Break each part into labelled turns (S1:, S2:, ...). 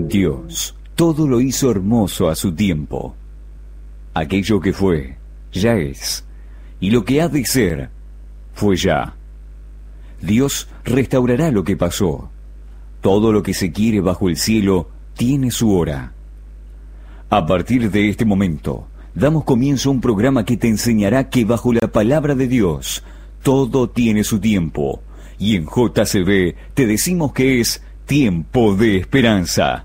S1: Dios todo lo hizo hermoso a su tiempo. Aquello que fue, ya es, y lo que ha de ser, fue ya. Dios restaurará lo que pasó. Todo lo que se quiere bajo el cielo tiene su hora. A partir de este momento, damos comienzo a un programa que te enseñará que bajo la palabra de Dios, todo tiene su tiempo. Y en JCB te decimos que es tiempo de esperanza.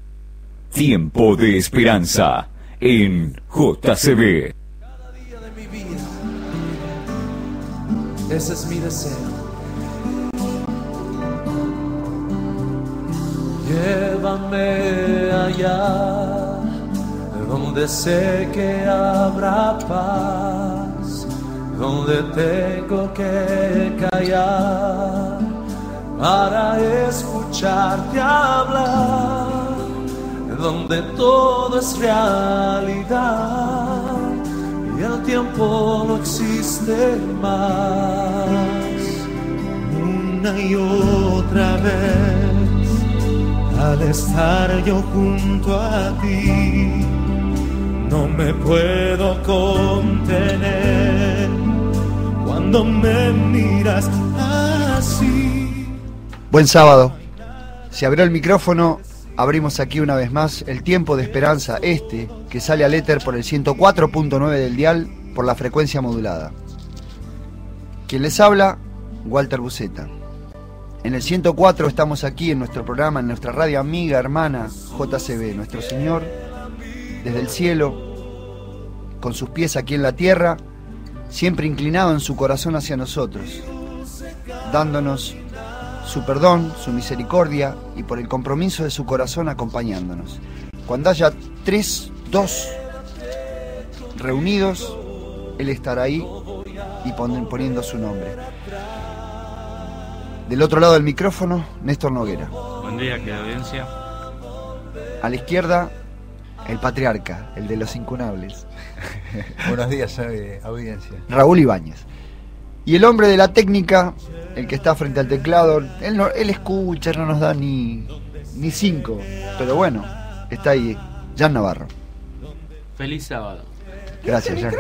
S1: Tiempo de esperanza en JCB.
S2: Cada día de mi vida, ese es mi deseo. Llévame allá, donde sé que habrá paz, donde tengo que callar para escucharte hablar, donde todo es realidad y el tiempo no existe más. Una y otra vez, al estar yo junto a ti, no me puedo contener cuando me miras así.
S3: Buen sábado. Se abrió el micrófono, abrimos aquí una vez más el tiempo de esperanza, que sale al éter por el 104.9 del dial por la frecuencia modulada. Quien les habla, Walter Buceta. En el 104 estamos aquí en nuestro programa, en nuestra radio amiga, hermana, JCB. Nuestro Señor, desde el cielo, con sus pies aquí en la tierra, siempre inclinado en su corazón hacia nosotros, dándonos su perdón, su misericordia y por el compromiso de su corazón acompañándonos. Cuando haya 2 reunidos, Él estará ahí y poniendo su nombre. Del otro lado del micrófono, Néstor Noguera.
S4: Buen día, querida audiencia.
S3: A la izquierda, el patriarca, el de los incunables.
S5: Buenos días, audiencia.
S3: Raúl Ibáñez. Y el hombre de la técnica, el que está frente al teclado, él escucha, no nos da ni 5. Pero bueno, está ahí, Jan Navarro.
S4: Feliz sábado.
S3: Gracias, Jan.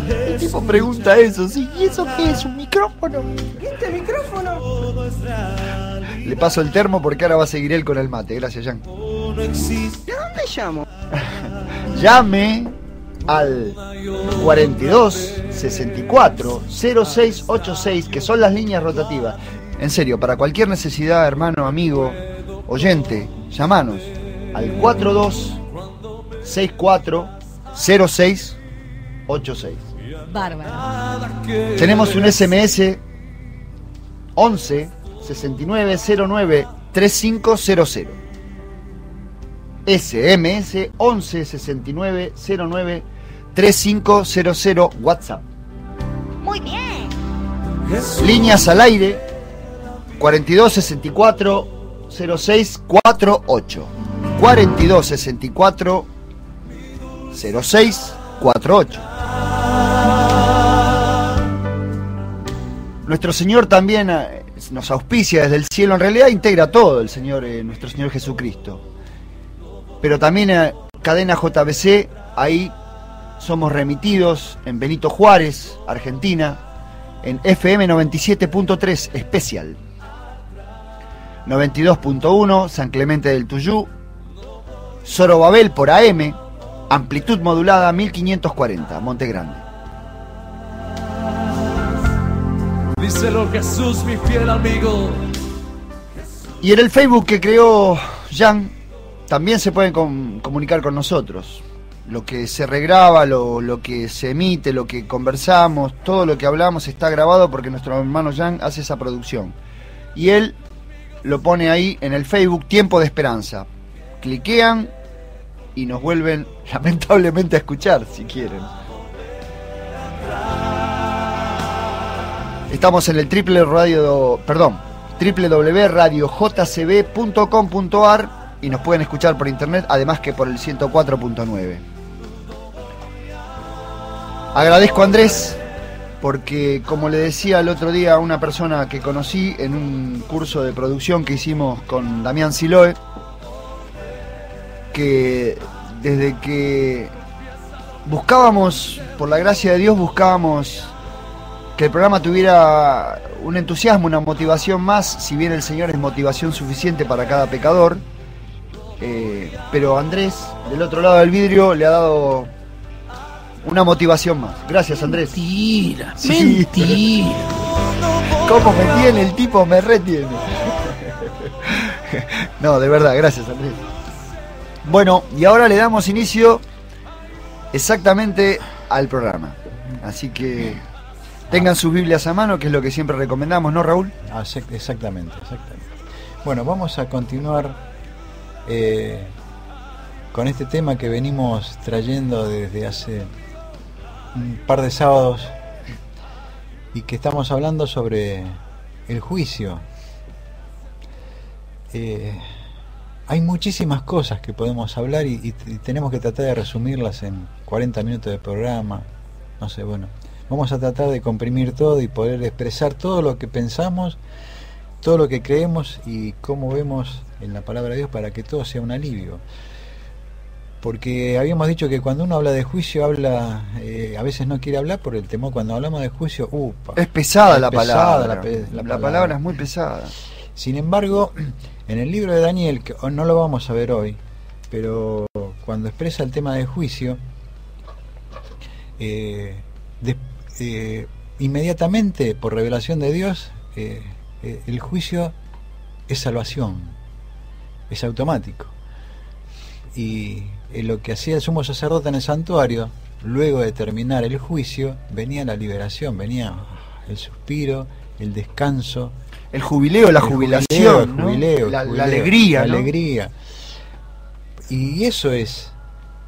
S3: El tipo pregunta eso, ¿sí? ¿Y eso qué es? ¿Un micrófono?
S6: ¿Y este micrófono?
S3: Le paso el termo porque ahora va a seguir él con el mate. Gracias, Jan.
S6: ¿De dónde llamo?
S3: Llame al 42 64 0686, que son las líneas rotativas. En serio, para cualquier necesidad, hermano, amigo, oyente, llamanos al 42 64 0686.
S6: Bárbaro.
S3: Tenemos un SMS 11 69 09 3500. SMS 11 69 09 3500 WhatsApp.
S6: Muy bien.
S3: Líneas al aire 42 64 06 48. 42 64 06 48. Nuestro Señor también nos auspicia desde el cielo. En realidad integra todo el Señor, nuestro Señor Jesucristo. Pero también cadena JBC, ahí somos remitidos en Benito Juárez, Argentina, en FM 97.3 especial, 92.1 San Clemente del Tuyú, Zorobabel por AM, amplitud modulada 1540, Monte Grande.
S2: Díselo Jesús, mi fiel amigo.
S3: Y en el Facebook que creó Jan, también se pueden comunicar con nosotros. Lo que se regraba, lo que se emite, lo que conversamos, todo lo que hablamos está grabado porque nuestro hermano Jan hace esa producción. Y él lo pone ahí en el Facebook, Tiempo de Esperanza. Cliquean y nos vuelven lamentablemente a escuchar, si quieren. Estamos en el www.radiojcb.com.ar y nos pueden escuchar por internet, además que por el 104.9. Agradezco a Andrés porque como le decía el otro día a una persona que conocí en un curso de producción que hicimos con Damián Siloe, que desde que buscábamos, por la gracia de Dios, buscábamos que el programa tuviera un entusiasmo, una motivación más, si bien el Señor es motivación suficiente para cada pecador, pero Andrés, del otro lado del vidrio, le ha dado una motivación más. Gracias, Andrés.
S4: Mentira,
S3: Sí.
S4: mentira.
S3: ¿Cómo me tiene el tipo? Me retiene. No, de verdad, gracias, Andrés. Bueno, y ahora le damos inicio exactamente al programa. Así que tengan sus Biblias a mano, que es lo que siempre recomendamos, ¿no, Raúl?
S5: Exactamente. Bueno, vamos a continuar con este tema que venimos trayendo desde hace un par de sábados y que estamos hablando sobre el juicio. Hay muchísimas cosas que podemos hablar y tenemos que tratar de resumirlas en 40 minutos de programa. No sé, bueno, vamos a tratar de comprimir todo y poder expresar todo lo que pensamos, todo lo que creemos y cómo vemos en la palabra de Dios para que todo sea un alivio. Porque habíamos dicho que cuando uno habla de juicio, a veces no quiere hablar por el temor. Cuando hablamos de juicio,
S3: es pesada la
S5: pesada
S3: palabra. La palabra es muy pesada.
S5: Sin embargo, en el libro de Daniel, que no lo vamos a ver hoy, pero cuando expresa el tema del juicio, inmediatamente, por revelación de Dios, el juicio es salvación, es automático. Y lo que hacía el sumo sacerdote en el santuario, luego de terminar el juicio, venía la liberación, venía el suspiro, el descanso,
S3: el jubileo, la jubilación, ¿no? La alegría,
S5: la
S3: ¿no?
S5: alegría. Y eso es,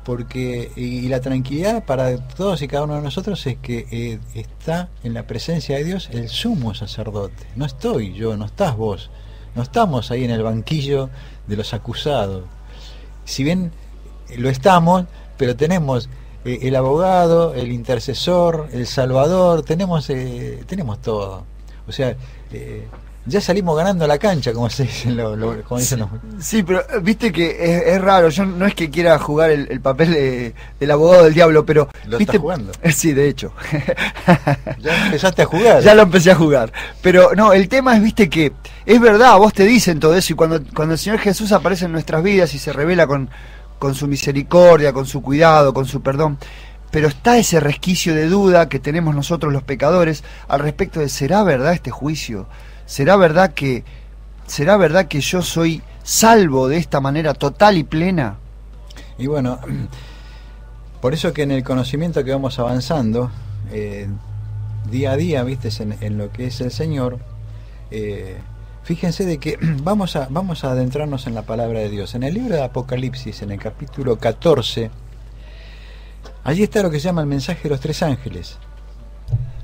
S5: porque y la tranquilidad para todos y cada uno de nosotros es que está en la presencia de Dios el sumo sacerdote. No estoy yo, no estás vos, no estamos ahí en el banquillo de los acusados. Si bien lo estamos, pero tenemos el abogado, el intercesor, el salvador, tenemos todo. O sea, ya salimos ganando la cancha, como se dicen, como dicen los...
S3: Sí, pero viste que es raro. Yo no es que quiera jugar el papel del abogado del diablo, pero
S5: ¿Lo
S3: ¿viste?
S5: estás jugando?
S3: Sí, de hecho.
S5: Ya empezaste a jugar.
S3: Ya lo empecé a jugar. Pero no, el tema es, viste, que es verdad, vos te dicen todo eso, y cuando el Señor Jesús aparece en nuestras vidas y se revela con su misericordia, con su cuidado, con su perdón, pero está ese resquicio de duda que tenemos nosotros los pecadores al respecto de ¿será verdad este juicio? ¿Será verdad que yo soy salvo de esta manera total y plena?
S5: Y bueno, por eso que en el conocimiento que vamos avanzando, día a día, viste, en lo que es el Señor, fíjense de que vamos a adentrarnos en la palabra de Dios. En el libro de Apocalipsis, en el capítulo 14, allí está lo que se llama el mensaje de los tres ángeles.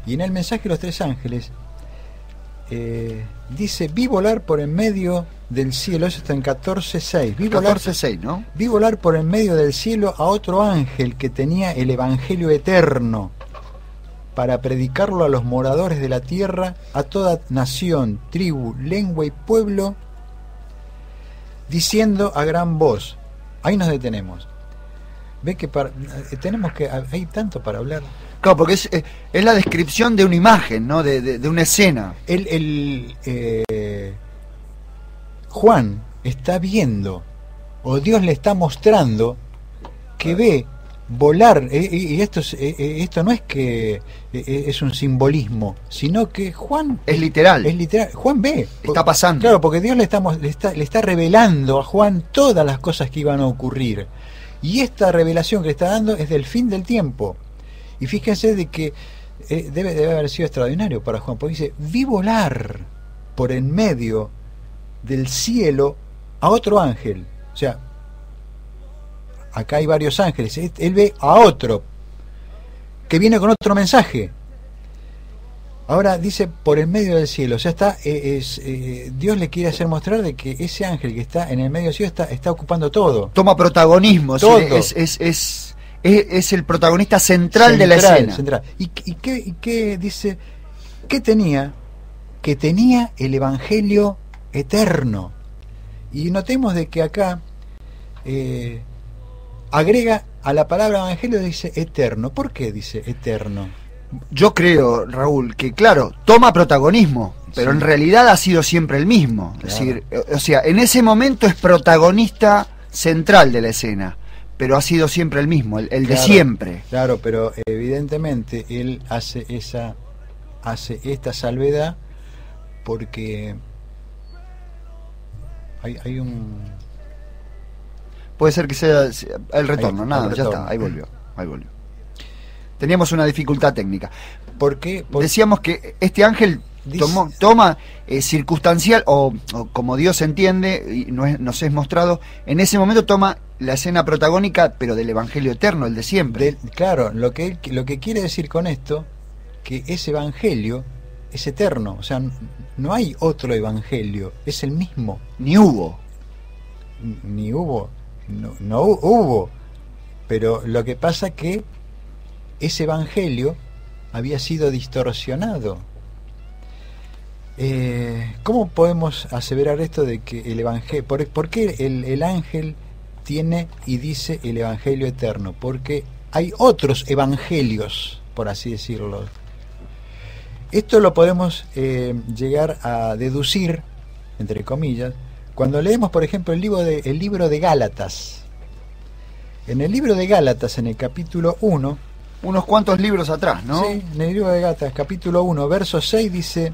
S5: Y en el mensaje de los tres ángeles dice: vi volar por en medio del cielo. Eso está en 14.6.
S3: 14.6, ¿no?
S5: Vi volar por en medio del cielo a otro ángel que tenía el evangelio eterno para predicarlo a los moradores de la tierra, a toda nación, tribu, lengua y pueblo, diciendo a gran voz. Ahí nos detenemos. Ve que hay tanto para hablar.
S3: Claro, porque es la descripción de una imagen, ¿no? De una escena.
S5: Juan está viendo, o Dios le está mostrando, que ve volar, y esto no es que es un simbolismo, sino que Juan
S3: es literal.
S5: Juan ve,
S3: está pasando.
S5: Claro, porque Dios le está revelando a Juan todas las cosas que iban a ocurrir, y esta revelación que le está dando es del fin del tiempo. Y fíjense de que debe haber sido extraordinario para Juan, porque dice: vi volar por en medio del cielo a otro ángel. O sea, acá hay varios ángeles. Él ve a otro que viene con otro mensaje. Ahora dice por en medio del cielo. O sea, Dios le quiere hacer mostrar de que ese ángel que está en el medio del cielo está ocupando todo.
S3: Toma protagonismo.
S5: Todo.
S3: es el protagonista central de la escena.
S5: Central. ¿Y qué dice? ¿Qué tenía? Que tenía el Evangelio eterno. Y notemos de que acá agrega a la palabra evangelio, dice eterno. ¿Por qué dice eterno?
S3: Yo creo, Raúl, que claro, toma protagonismo, pero
S5: Sí.
S3: en realidad ha sido siempre el mismo.
S5: Claro.
S3: Es decir, o sea, en ese momento es protagonista central de la escena, pero ha sido siempre el mismo, el de
S5: Claro,
S3: siempre.
S5: Claro, pero evidentemente él hace esta salvedad porque hay un...
S3: Puede ser que sea el retorno,
S5: Ahí,
S3: nada,
S5: el
S3: ya
S5: retorno.
S3: está, ahí volvió. Teníamos una dificultad técnica.
S5: ¿Por qué?
S3: Decíamos que este ángel
S5: Dice-
S3: toma circunstancial, o como Dios entiende, y nos es mostrado, en ese momento toma la escena protagónica, pero del Evangelio eterno, el de siempre.
S5: Claro, lo que quiere decir con esto, que ese evangelio es eterno, o sea, no hay otro evangelio, es el mismo.
S3: Ni hubo.
S5: Ni hubo, no hubo, pero lo que pasa que ese evangelio había sido distorsionado. ¿Cómo podemos aseverar esto de que el evangelio, por qué el ángel tiene y dice el evangelio eterno? Porque hay otros evangelios, por así decirlo. Esto lo podemos llegar a deducir, entre comillas, cuando leemos, por ejemplo, el libro de Gálatas. En el libro de Gálatas, en el capítulo 1,
S3: Unos cuantos libros atrás, ¿no?
S5: sí, en el libro de Gálatas, capítulo 1, verso 6, dice,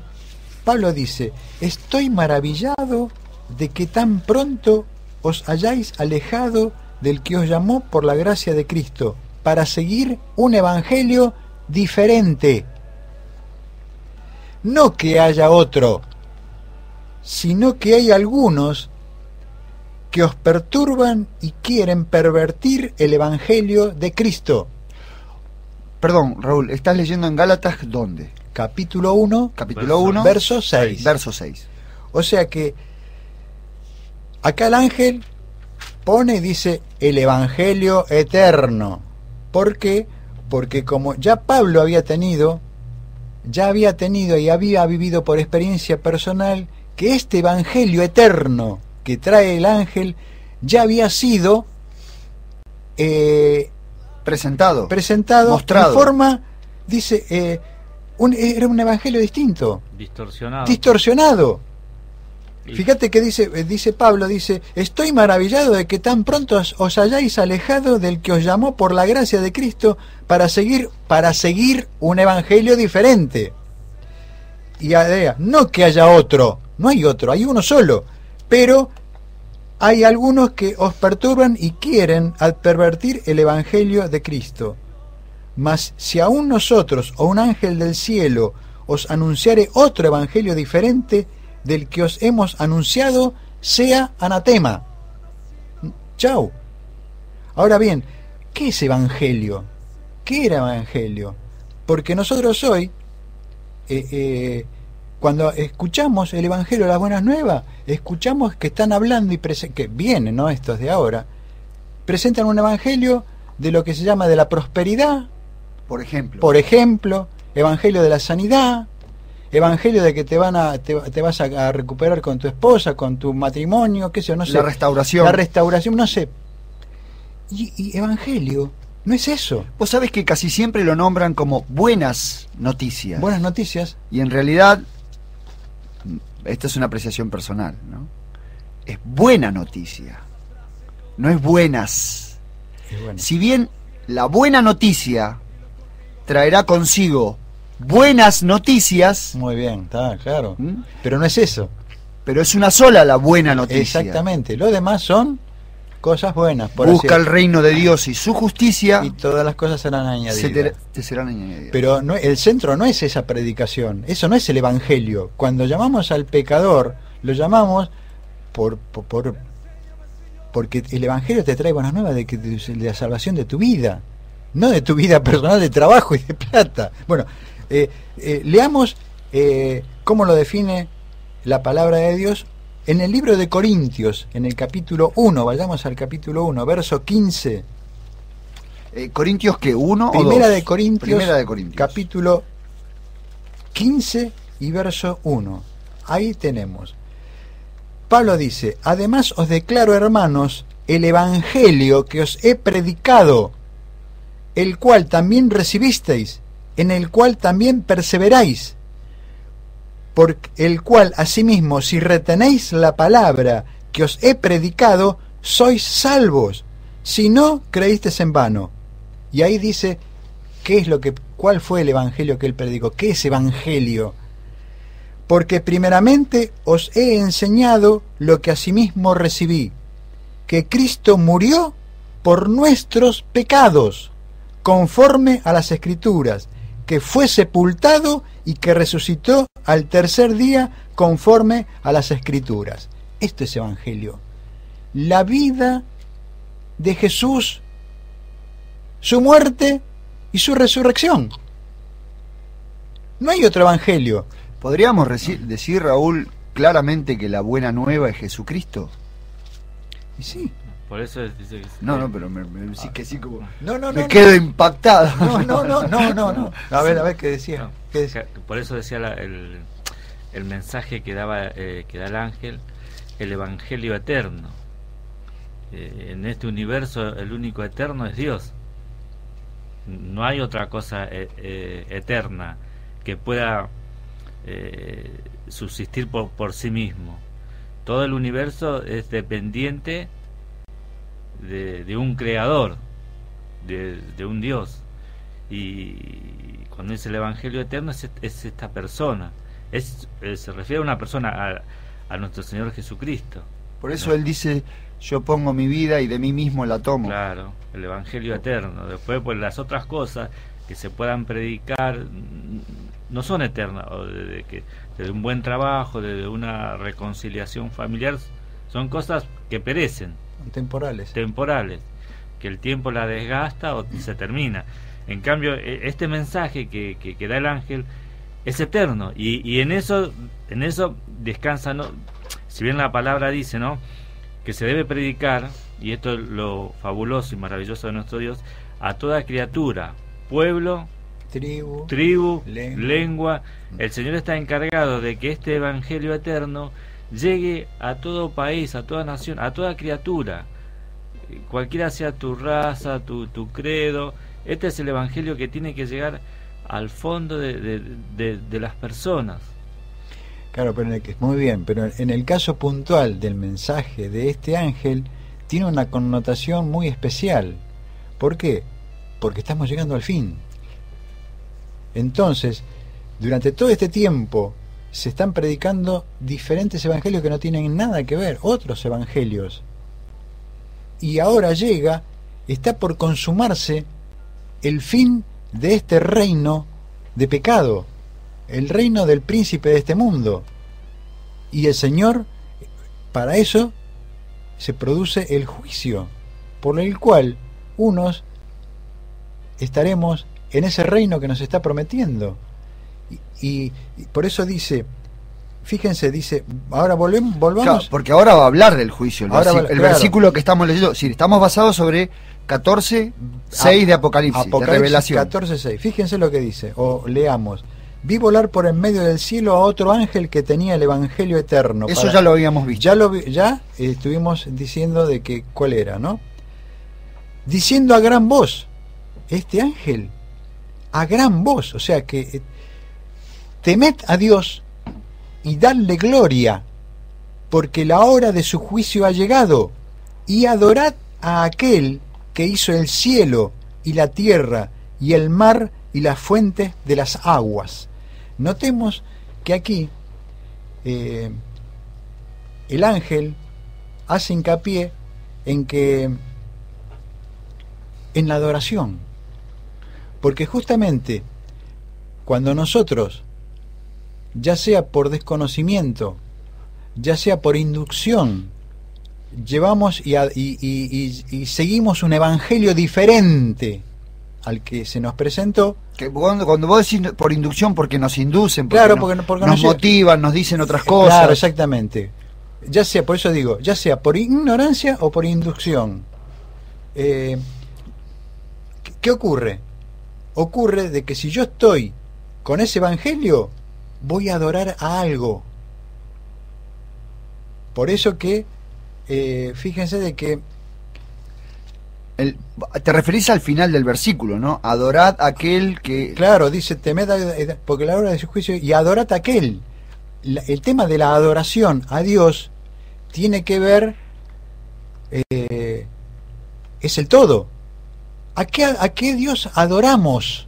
S5: Pablo dice, estoy maravillado de que tan pronto os hayáis alejado del que os llamó por la gracia de Cristo, para seguir un evangelio diferente. No que haya otro, sino que hay algunos que os perturban y quieren pervertir el evangelio de Cristo.
S3: Perdón, Raúl, ¿estás leyendo en Gálatas dónde?
S5: Capítulo 1,
S3: Capítulo 1,
S5: verso 6.
S3: verso 6.
S5: O sea que acá el ángel pone y dice el evangelio eterno. ¿Por qué? Porque como ya Pablo había tenido y había vivido por experiencia personal que este evangelio eterno que trae el ángel ya había sido
S3: Presentado.
S5: presentado
S3: Mostrado.
S5: en forma, dice, era un evangelio distinto, distorsionado.
S4: Y-
S5: Fíjate que dice Pablo, dice, estoy maravillado de que tan pronto os hayáis alejado del que os llamó por la gracia de Cristo para seguir un evangelio diferente. Y agrega, no que haya otro, no hay otro, hay uno solo, pero hay algunos que os perturban y quieren pervertir el evangelio de Cristo. Mas si aún nosotros o un ángel del cielo os anunciare otro evangelio diferente del que os hemos anunciado, sea anatema. Chau. Ahora bien, ¿qué es evangelio? ¿Qué era evangelio? Porque nosotros hoy, cuando escuchamos el evangelio de las buenas nuevas, escuchamos que están hablando que vienen, ¿no? Estos de ahora, presentan un evangelio de lo que se llama de la prosperidad,
S3: Por
S5: por ejemplo, evangelio de la sanidad, evangelio de que te vas a recuperar con tu esposa, con tu matrimonio, qué sé yo, no sé.
S3: La restauración.
S5: La restauración, no sé. Y evangelio no es eso.
S3: Vos sabés que casi siempre lo nombran como buenas noticias.
S5: Buenas noticias.
S3: Y en realidad, esta es una apreciación personal, ¿no? Es buena noticia. No es buenas.
S5: Es bueno.
S3: Si bien la buena noticia traerá consigo buenas noticias,
S5: Muy bien, está claro.
S3: ¿m?
S5: Pero no es eso.
S3: Pero es una sola la buena noticia.
S5: Exactamente. Lo demás son cosas buenas. Por
S3: Busca
S5: así
S3: el reino de Dios y su justicia,
S5: y todas las cosas serán añadidas.
S3: te serán añadidas.
S5: Pero el centro no es esa predicación, eso no es el evangelio. Cuando llamamos al pecador, lo llamamos porque el evangelio te trae buenas nuevas de la salvación de tu vida, no de tu vida personal de trabajo y de plata. Bueno, leamos cómo lo define la palabra de Dios en el libro de Corintios, en el capítulo 1, vayamos al capítulo 1, verso 15.
S3: Corintios, ¿qué? ¿1 o 2?
S5: Primera de Corintios,
S3: Primera de Corintios.
S5: capítulo 15 y verso 1. Ahí tenemos. Pablo dice: además os declaro, hermanos, el evangelio que os he predicado, el cual también recibisteis, en el cual también perseveráis, por el cual asimismo, si retenéis la palabra que os he predicado, sois salvos, si no creísteis en vano. Y ahí dice cuál fue el evangelio que él predicó. ¿Qué es evangelio? Porque primeramente os he enseñado lo que asimismo recibí, que Cristo murió por nuestros pecados, conforme a las Escrituras, que fue sepultado y que resucitó al tercer día, conforme a las Escrituras. Esto es evangelio. La vida de Jesús, su muerte y su resurrección. No hay otro evangelio.
S3: ¿Podríamos decir, Raúl, claramente que la buena nueva es Jesucristo?
S5: Y sí.
S4: Por eso dice que
S3: No, pero sí que sí, como
S5: No.
S3: quedo impactado.
S5: No. A ver, ¿qué decía?
S4: No,
S5: ¿Qué decía?
S4: por eso decía el mensaje que da el ángel, el evangelio eterno. En este universo el único eterno es Dios. No hay otra cosa eterna que pueda subsistir por sí mismo. Todo el universo es dependiente de un creador, de un Dios. Y cuando dice el evangelio eterno es esta persona, se refiere a una persona, a nuestro Señor Jesucristo.
S3: Por eso él dice: yo pongo mi vida y de mí mismo la tomo.
S4: Claro, el evangelio eterno. Después, pues las otras cosas que se puedan predicar no son eternas, o desde un buen trabajo, desde una reconciliación familiar, son cosas que perecen, temporales, que el tiempo la desgasta o se termina. En cambio, este mensaje que da el ángel es eterno, y en eso descansa, ¿no? Si bien la palabra dice, ¿no?, que se debe predicar, y esto es lo fabuloso y maravilloso de nuestro Dios, a toda criatura, pueblo, tribu, lengua. El Señor está encargado de que este evangelio eterno llegue a todo país, a toda nación, a toda criatura, cualquiera sea tu raza, tu credo. Este es el evangelio que tiene que llegar al fondo de las personas.
S5: Claro, pero muy bien, pero en el caso puntual del mensaje de este ángel tiene una connotación muy especial. ¿Por qué? Porque estamos llegando al fin. Entonces, durante todo este tiempo se están predicando diferentes evangelios que no tienen nada que ver, otros evangelios. Y ahora está por consumarse el fin de este reino de pecado, el reino del príncipe de este mundo. Y el Señor, para eso, se produce el juicio, por el cual unos estaremos en ese reino que nos está prometiendo. Y por eso dice, fíjense, dice, ahora volvamos.
S3: Claro, porque ahora va a hablar del juicio. El versículo que estamos leyendo, sí, estamos basados sobre 14:6 de Apocalipsis, de Revelación.
S5: 14:6. Fíjense lo que dice, o leamos. Vi volar por en medio del cielo a otro ángel que tenía el evangelio eterno.
S3: Eso ya lo habíamos visto.
S5: Ya estuvimos diciendo de que cuál era, ¿no? Diciendo a gran voz, este ángel, a gran voz, o sea que temed a Dios y dadle gloria, porque la hora de su juicio ha llegado, y adorad a aquel que hizo el cielo y la tierra y el mar y las fuentes de las aguas. Notemos que aquí el ángel hace hincapié en la adoración, porque justamente cuando nosotros, ya sea por desconocimiento, ya sea por inducción, llevamos y seguimos un evangelio diferente al que se nos presentó.
S3: Que cuando vos decís por inducción, porque nos inducen, porque,
S5: claro, porque
S3: nos motivan, nos dicen otras cosas.
S5: Claro, exactamente. Ya sea, por eso digo, ya sea por ignorancia o por inducción. ¿Qué ocurre? Ocurre de que si yo estoy con ese evangelio, voy a adorar a algo. Por eso que, fíjense de que...
S3: Te referís al final del versículo, ¿no? Adorad a aquel que...
S5: Claro, dice, temed porque la hora de su juicio, y adorad a aquel. El tema de la adoración a Dios tiene que ver, es el todo. ¿A qué Dios adoramos?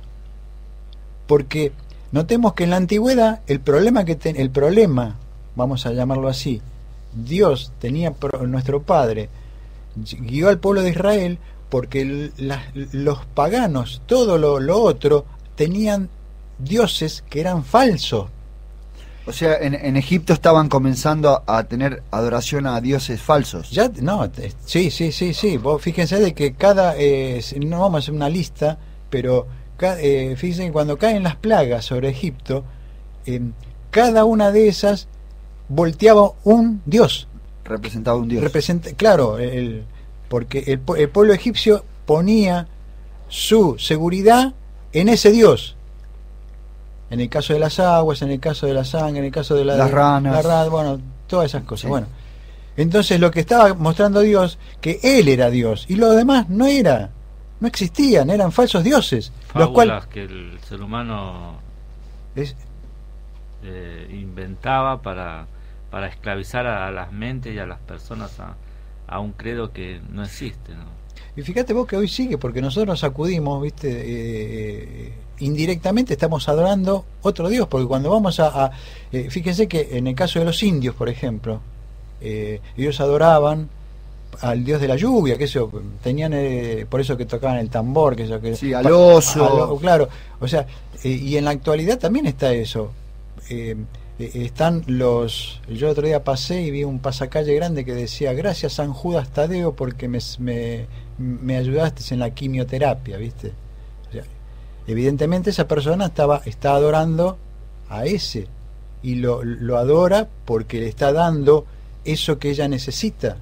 S5: Porque notemos que en la antigüedad el problema, vamos a llamarlo así, Dios tenía, nuestro Padre guió al pueblo de Israel porque los paganos, todo lo otro, tenían dioses que eran falsos.
S3: O sea, en Egipto estaban comenzando a tener adoración a dioses falsos.
S5: Ya, no, sí. Vos fíjense de que no vamos a hacer una lista, pero fíjense que cuando caen las plagas sobre Egipto, cada una de esas volteaba un dios.
S3: Representaba un dios.
S5: Claro, porque el pueblo egipcio ponía su seguridad en ese dios. En el caso de las aguas, en el caso de la sangre, en el caso de
S3: las ranas,
S5: bueno, todas esas cosas.
S3: Sí.
S5: Bueno, entonces lo que estaba mostrando Dios, que Él era Dios y los demás no existían, eran falsos dioses.
S4: Fábulas
S5: Los cuales
S4: que el ser humano inventaba para esclavizar a las mentes y a las personas a un credo que no existe, ¿no?
S5: Y fíjate vos que hoy sigue, porque nosotros nos acudimos, indirectamente estamos adorando otro Dios, porque cuando vamos fíjense que en el caso de los indios, por ejemplo, ellos adoraban al dios de la lluvia, que eso tenían, por eso que tocaban el tambor, que eso que
S3: sí, al oso,
S5: claro, o sea, y en la actualidad también está eso. Están yo otro día pasé y vi un pasacalle grande que decía: gracias San Judas Tadeo porque me ayudaste en la quimioterapia, ¿viste? O sea, evidentemente esa persona está adorando a ese, y lo adora porque le está dando eso que ella necesita.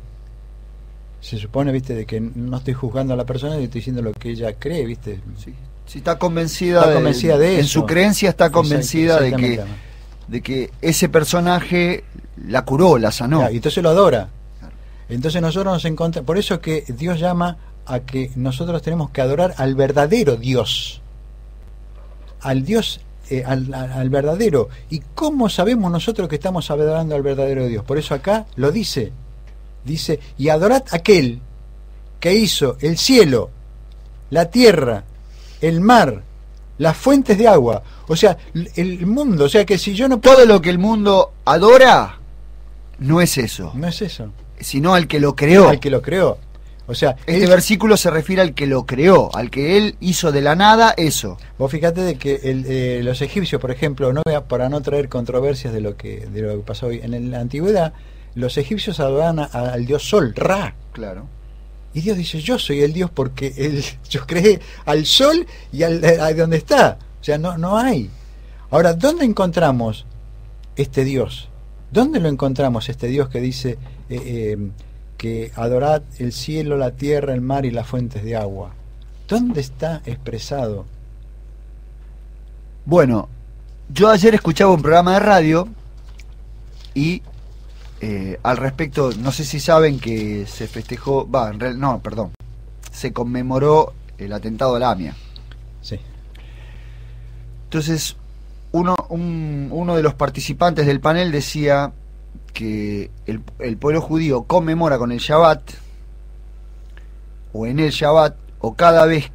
S5: Se supone, ¿viste? De que no estoy juzgando a la persona, y estoy diciendo lo que ella cree, ¿viste?
S3: Sí. Si está convencida de eso. En su creencia está convencida de que ese personaje la curó, la sanó.
S5: Claro, y entonces lo adora. Claro. Entonces nosotros nos encontramos, por eso que Dios llama a que nosotros tenemos que adorar al verdadero Dios, al Dios, al verdadero. ¿Y cómo sabemos nosotros que estamos adorando al verdadero Dios? Por eso acá lo dice, y adorad a aquel que hizo el cielo, la tierra, el mar, las fuentes de agua, o sea, el mundo. O sea, que si yo no puedo...
S3: Todo lo que el mundo adora no es eso, sino al que lo creó.
S5: Al que lo creó. O sea,
S3: este versículo se refiere al que lo creó, al que él hizo de la nada eso.
S5: Vos fíjate de que los egipcios, por ejemplo, para no traer controversias de lo que pasó hoy, en la antigüedad, los egipcios adoraban al dios Sol, Ra.
S3: Claro.
S5: Y Dios dice: yo soy el Dios porque yo creé al sol y a donde está. O sea, no hay. Ahora, ¿dónde encontramos este Dios? ¿Dónde lo encontramos, este Dios que dice que adorad el cielo, la tierra, el mar y las fuentes de agua? ¿Dónde está expresado?
S3: Bueno, yo ayer escuchaba un programa de radio y al respecto, no sé si saben que se festejó, se conmemoró el atentado a la AMIA.
S5: Sí.
S3: Entonces, uno de los participantes del panel decía que el pueblo judío conmemora con el Shabbat, o en el Shabbat, o cada vez,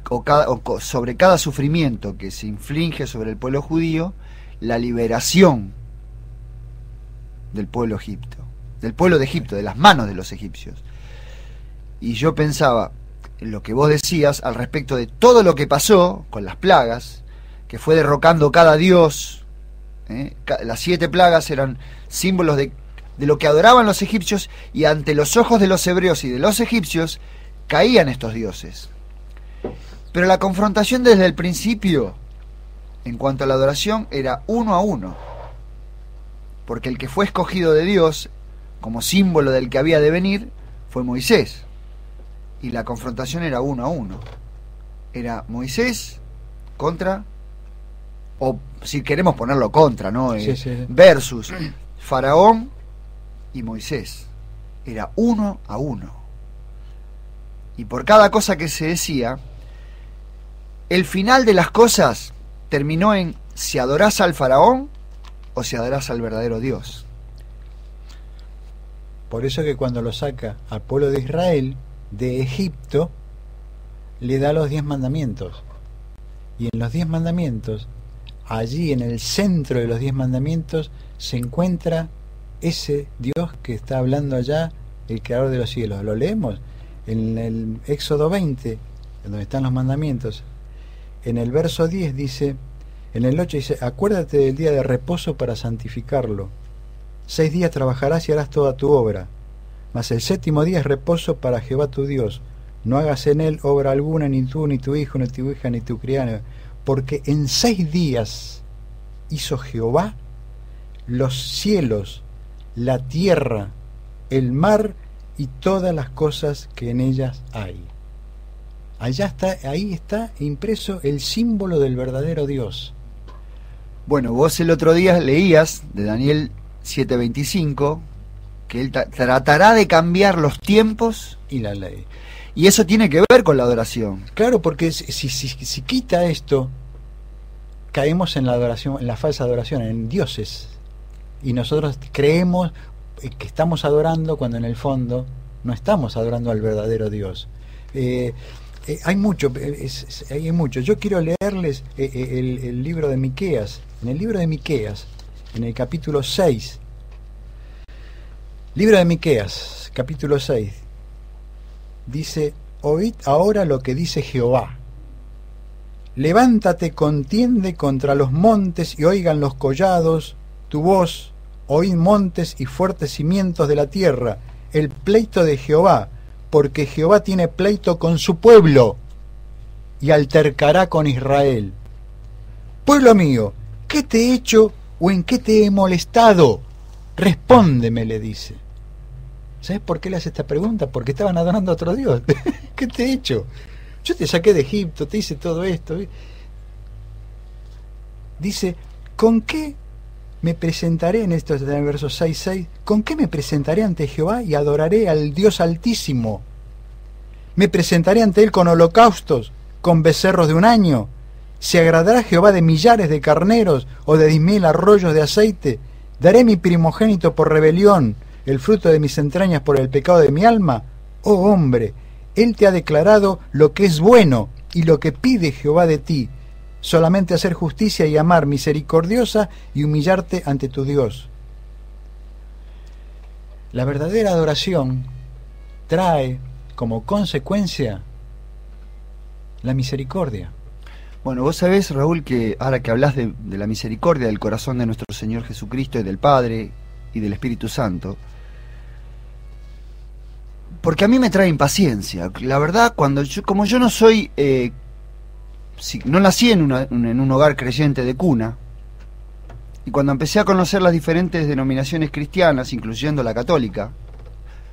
S3: sobre cada sufrimiento que se inflige sobre el pueblo judío, la liberación del pueblo de Egipto, de las manos de los egipcios. Y yo pensaba en lo que vos decías al respecto de todo lo que pasó con las plagas, que fue derrocando cada dios. Las 7 plagas eran símbolos de lo que adoraban los egipcios, y ante los ojos de los hebreos y de los egipcios caían estos dioses. Pero la confrontación desde el principio en cuanto a la adoración era 1 a 1, porque el que fue escogido de Dios como símbolo del que había de venir fue Moisés, y la confrontación era 1 a 1. era Moisés contra, o si queremos ponerlo contra, ¿no?
S5: Sí, sí.
S3: Versus Faraón y Moisés. Era 1-1. Y por cada cosa que se decía, el final de las cosas terminó en si adorás al Faraón o si adorás al verdadero Dios.
S5: Por eso que cuando lo saca al pueblo de Israel de Egipto, le da los 10 mandamientos. Y en los 10 mandamientos, allí en el centro de los 10 mandamientos, se encuentra ese Dios que está hablando allá, el creador de los cielos. ¿Lo leemos? En el Éxodo 20, donde están los mandamientos, en el verso 10 dice, en el 8 dice, acuérdate del día de reposo para santificarlo. 6 días trabajarás y harás toda tu obra, mas el 7º día es reposo para Jehová tu Dios. No hagas en él obra alguna, ni tú, ni tu hijo, ni tu hija, ni tu criada, porque en 6 días hizo Jehová los cielos, la tierra, el mar y todas las cosas que en ellas hay. Allá está, ahí está impreso el símbolo del verdadero Dios.
S3: Bueno, vos el otro día leías de Daniel 7:25 que él tratará de cambiar los tiempos
S5: y la ley.
S3: Y eso tiene que ver con la adoración.
S5: Claro, porque si quita esto, caemos en la adoración, en la falsa adoración, en dioses. Y nosotros creemos que estamos adorando cuando en el fondo no estamos adorando al verdadero Dios. Hay mucho, hay mucho. Yo quiero leerles el libro de Miqueas. En el libro de Miqueas, en el capítulo 6, libro de Miqueas, capítulo 6, dice, oíd ahora lo que dice Jehová. Levántate, contiende contra los montes y oigan los collados tu voz, oíd montes y fuertes cimientos de la tierra, el pleito de Jehová, porque Jehová tiene pleito con su pueblo y altercará con Israel. Pueblo mío, ¿qué te he hecho o en qué te he molestado? Respóndeme, le dice. ¿Sabes por qué le hace esta pregunta? Porque estaban adorando a otro Dios. ¿Qué te he hecho? Yo te saqué de Egipto, te hice todo esto. Dice, ¿con qué me presentaré, en esto en el verso 6:6, con qué me presentaré ante Jehová y adoraré al Dios Altísimo? Me presentaré ante él con holocaustos, con becerros de un año. ¿Se agradará Jehová de millares de carneros o de 10.000 arroyos de aceite? ¿Daré mi primogénito por rebelión, el fruto de mis entrañas por el pecado de mi alma? Oh hombre, él te ha declarado lo que es bueno y lo que pide Jehová de ti, solamente hacer justicia y amar misericordiosa y humillarte ante tu Dios. La verdadera adoración trae como consecuencia la misericordia.
S3: Bueno, vos sabés, Raúl, que ahora que hablas de la misericordia del corazón de nuestro Señor Jesucristo y del Padre y del Espíritu Santo, porque a mí me trae impaciencia. La verdad, como yo no soy, no nací en un hogar creyente de cuna, y cuando empecé a conocer las diferentes denominaciones cristianas, incluyendo la católica,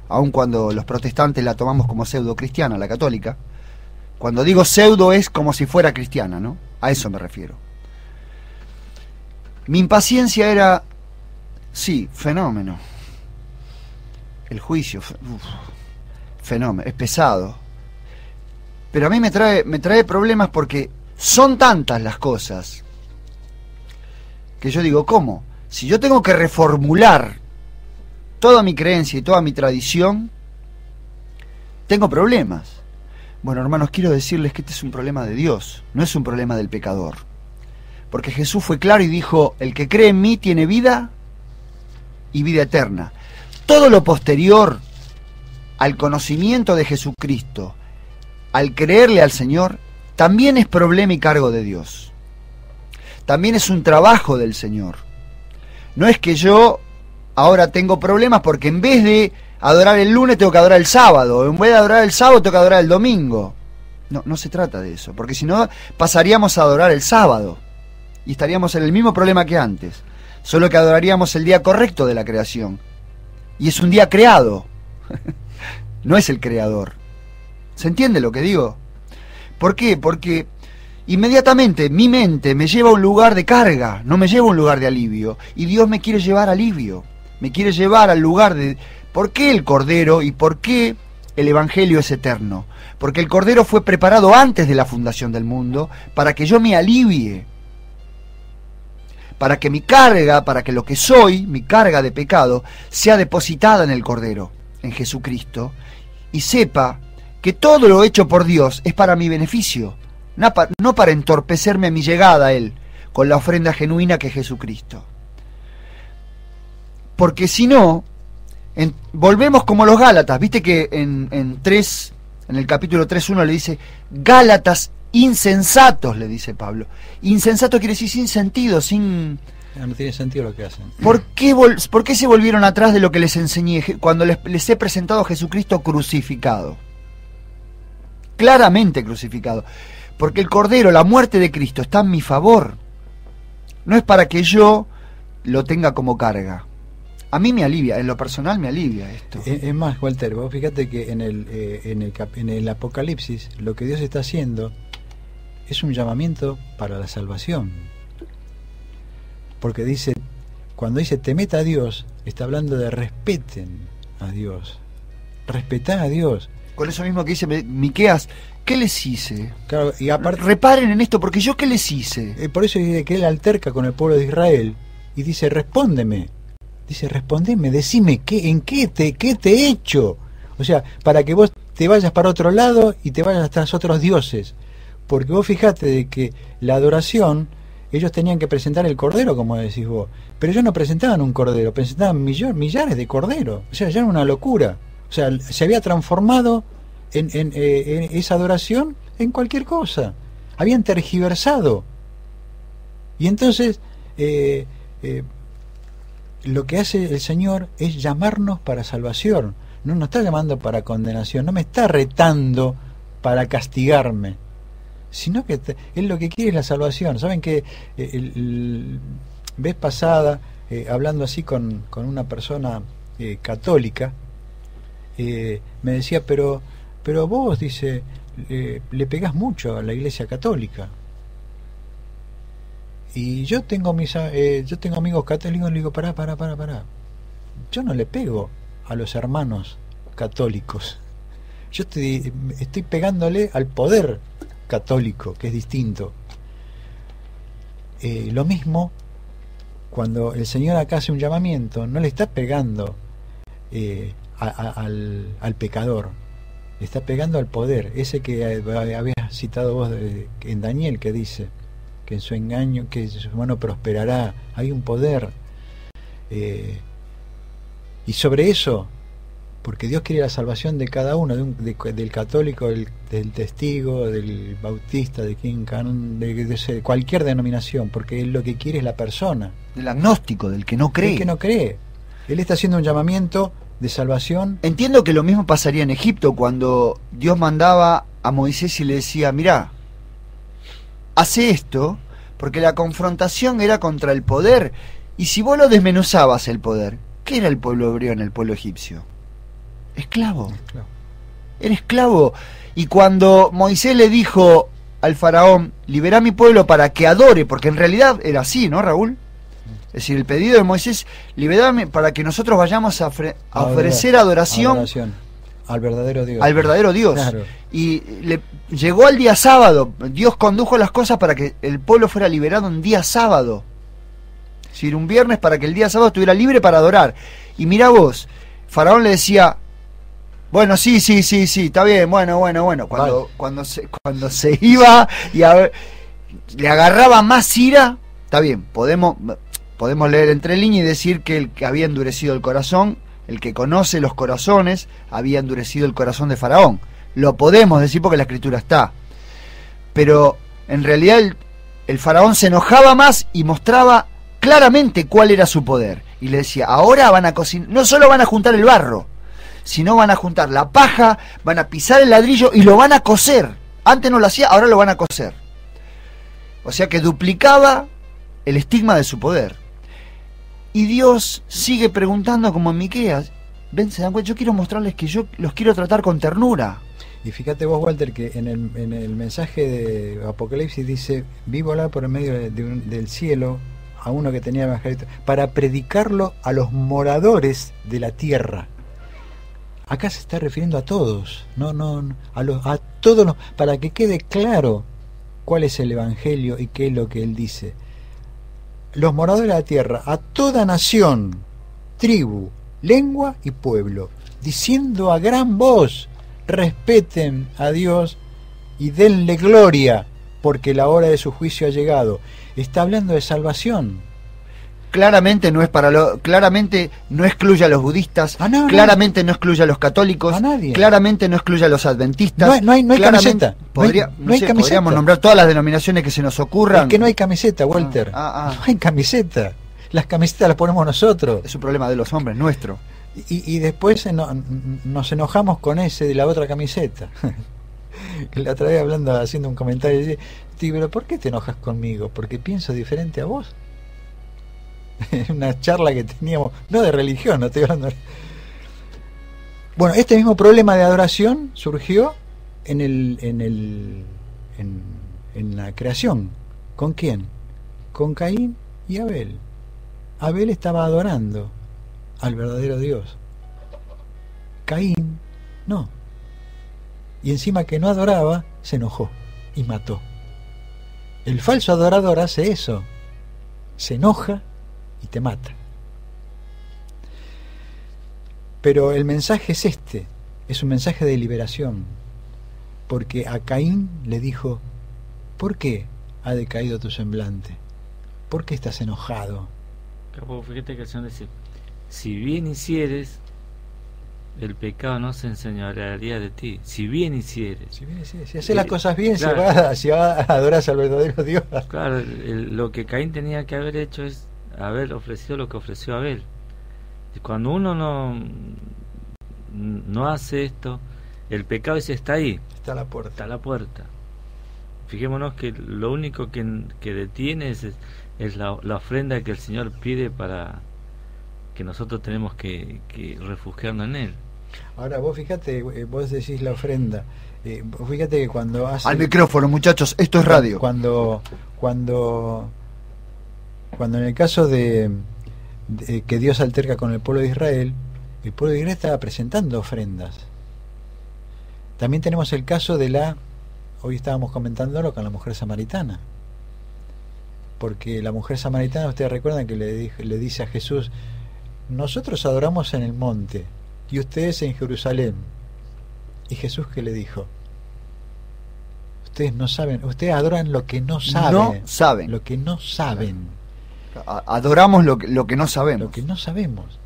S3: aun cuando los protestantes la tomamos como pseudo cristiana, la católica, cuando digo pseudo es como si fuera cristiana, ¿no? A eso me refiero. Mi impaciencia era, sí, fenómeno. El juicio, fenómeno, es pesado. Pero a mí me trae problemas porque son tantas las cosas que yo digo, ¿cómo? Si yo tengo que reformular toda mi creencia y toda mi tradición, tengo problemas. Bueno, hermanos, quiero decirles que este es un problema de Dios, no es un problema del pecador. Porque Jesús fue claro y dijo, el que cree en mí tiene vida y vida eterna. Todo lo posterior al conocimiento de Jesucristo, al creerle al Señor, también es problema y cargo de Dios. También es un trabajo del Señor. No es que yo ahora tengo problemas porque en vez de adorar el lunes tengo que adorar el sábado, o en vez de adorar el sábado tengo que adorar el domingo. No se trata de eso, porque si no pasaríamos a adorar el sábado y estaríamos en el mismo problema que antes, solo que adoraríamos el día correcto de la creación, y es un día creado, no es el creador. ¿Se entiende lo que digo? ¿Por qué? Porque inmediatamente mi mente me lleva a un lugar de carga, no me lleva a un lugar de alivio. Y Dios me quiere llevar a alivio, me quiere llevar al lugar de... ¿Por qué el Cordero y por qué el Evangelio es eterno? Porque el Cordero fue preparado antes de la fundación del mundo para que yo me alivie, para que mi carga, para que lo que soy, mi carga de pecado, sea depositada en el Cordero, en Jesucristo, y sepa que todo lo hecho por Dios es para mi beneficio, no para entorpecerme mi llegada a Él, con la ofrenda genuina que es Jesucristo. Porque si no, volvemos como los Gálatas. Viste que en el capítulo 3:1 le dice, Gálatas insensatos, le dice Pablo. Insensato quiere decir sin sentido, sin...
S5: No tiene sentido lo que hacen.
S3: ¿Por qué se volvieron atrás de lo que les enseñé cuando les he presentado a Jesucristo crucificado? Claramente crucificado. Porque el Cordero, la muerte de Cristo, está en mi favor. No es para que yo lo tenga como carga. A mí me alivia, en lo personal me alivia esto.
S5: Es más, Walter, vos fíjate que en el Apocalipsis lo que Dios está haciendo es un llamamiento para la salvación. Porque dice, cuando dice temed a Dios, está hablando de respeten a Dios. Respetá a Dios.
S3: Con eso mismo que dice Miqueas, ¿qué les hice?
S5: Claro, y aparte,
S3: reparen en esto, porque yo ¿qué les hice?
S5: Por eso dice que él alterca con el pueblo de Israel y dice, respóndeme. Dice, respondeme, decime qué te he hecho. O sea, para que vos te vayas para otro lado y te vayas tras otros dioses. Porque vos fijate de que la adoración, ellos tenían que presentar el cordero, como decís vos. Pero ellos no presentaban un cordero, presentaban millares de corderos. O sea, ya era una locura. O sea, se había transformado en esa adoración en cualquier cosa. Habían tergiversado. Y entonces... lo que hace el Señor es llamarnos para salvación. No nos está llamando para condenación, no me está retando para castigarme, sino que Él lo que quiere es la salvación. Saben que vez pasada, hablando así con una persona católica, me decía, pero vos, dice, le pegás mucho a la Iglesia Católica. Y yo tengo amigos católicos, le digo, pará. Yo no le pego a los hermanos católicos. Yo estoy pegándole al poder católico, que es distinto. Lo mismo, cuando el Señor acá hace un llamamiento, no le está pegando al pecador, le está pegando al poder, ese que habías citado vos en Daniel, que dice que en su engaño, que su mano prosperará. Hay un poder, y sobre eso, porque Dios quiere la salvación de cada uno, del católico, del testigo, del bautista, de quien de cualquier denominación, porque Él lo que quiere es la persona,
S3: del agnóstico, del que no cree.
S5: El que no cree. Él está haciendo un llamamiento de salvación.
S3: Entiendo que lo mismo pasaría en Egipto, cuando Dios mandaba a Moisés y le decía, mirá, hace esto, porque la confrontación era contra el poder, y si vos lo desmenuzabas el poder, ¿qué era el pueblo hebreo en el pueblo egipcio? Esclavo. Era esclavo. Y cuando Moisés le dijo al faraón, liberá a mi pueblo para que adore, porque en realidad era así, ¿no, Raúl? Es decir, el pedido de Moisés, liberame para que nosotros vayamos a ofrecer adoración
S5: al verdadero Dios.
S3: Al verdadero Dios.
S5: Claro.
S3: Y llegó el día sábado. Dios condujo las cosas para que el pueblo fuera liberado un día sábado. Es decir, un viernes, para que el día sábado estuviera libre para adorar. Y mirá vos, Faraón le decía, bueno, sí, está bien, bueno. Cuando se iba y le agarraba más ira, está bien, podemos leer entre líneas y decir que el que había endurecido el corazón, el que conoce los corazones, había endurecido el corazón de Faraón. Lo podemos decir porque la escritura está. Pero en realidad el faraón se enojaba más y mostraba claramente cuál era su poder. Y le decía, ahora van a cocinar, no solo van a juntar el barro, sino van a juntar la paja, van a pisar el ladrillo y lo van a cocer. Antes no lo hacía, ahora lo van a cocer. O sea que duplicaba el estigma de su poder. Y Dios sigue preguntando como en Miqueas, ven, se dan cuenta, yo quiero mostrarles que yo los quiero tratar con ternura.
S5: Y fíjate vos, Walter, que en el mensaje de Apocalipsis dice: vi volar por el medio del cielo a uno que tenía evangelio para predicarlo a los moradores de la tierra. Acá se está refiriendo a todos, a todos, para que quede claro cuál es el evangelio y qué es lo que él dice. Los moradores de la tierra, a toda nación, tribu, lengua y pueblo, diciendo a gran voz: respeten a Dios y denle gloria, porque la hora de su juicio ha llegado. Está hablando de salvación.
S3: Claramente no es claramente no excluye a los budistas, claramente no excluye a los católicos,
S5: a nadie.
S3: Claramente no excluye a los adventistas.
S5: No hay camiseta.
S3: Podríamos nombrar todas las denominaciones que se nos ocurran.
S5: Es que no hay camiseta, Walter. No hay camiseta. Las camisetas las ponemos nosotros.
S3: Es un problema de los hombres, nuestro.
S5: Y después nos enojamos con ese de la otra camiseta. La otra vez haciendo un comentario, y dice: pero ¿por qué te enojas conmigo? ¿Porque pienso diferente a vos? Una charla que teníamos, no de religión, no estoy hablando. Bueno, este mismo problema de adoración surgió en la creación. ¿Con quién? Con Caín y Abel. Abel estaba adorando al verdadero Dios. Caín no. Y encima que no adoraba, se enojó y mató. El falso adorador hace eso. Se enoja y te mata. Pero el mensaje es este, es un mensaje de liberación, porque a Caín le dijo: ¿por qué ha decaído tu semblante? ¿Por qué estás enojado?
S4: Fíjate que el Señor dice: si bien hicieres, el pecado no se enseñorearía de ti. Si bien hicieres,
S5: si haces las cosas bien, claro, si vas a adorar al verdadero Dios.
S4: Claro, lo que Caín tenía que haber hecho es haber ofrecido lo que ofreció Abel. Y cuando uno no hace esto, el pecado ese está ahí,
S5: está a la puerta.
S4: Está a la puerta. Fijémonos que lo único que detiene es la ofrenda que el Señor pide, para que nosotros tenemos que refugiarnos en Él.
S5: Ahora vos fíjate, vos decís la ofrenda, vos fíjate que cuando hace...
S3: Al micrófono, muchachos, esto es radio.
S5: Cuando en el caso de que Dios alterca con el pueblo de Israel, el pueblo de Israel estaba presentando ofrendas. También tenemos el caso hoy estábamos comentándolo con la mujer samaritana, porque la mujer samaritana, ustedes recuerdan que le dice a Jesús: nosotros adoramos en el monte y ustedes en Jerusalén. Y Jesús, ¿qué le dijo? Ustedes no saben, ustedes adoran lo que no saben.
S3: No saben.
S5: Lo que no saben.
S3: Adoramos lo que no sabemos.
S5: Lo que no sabemos.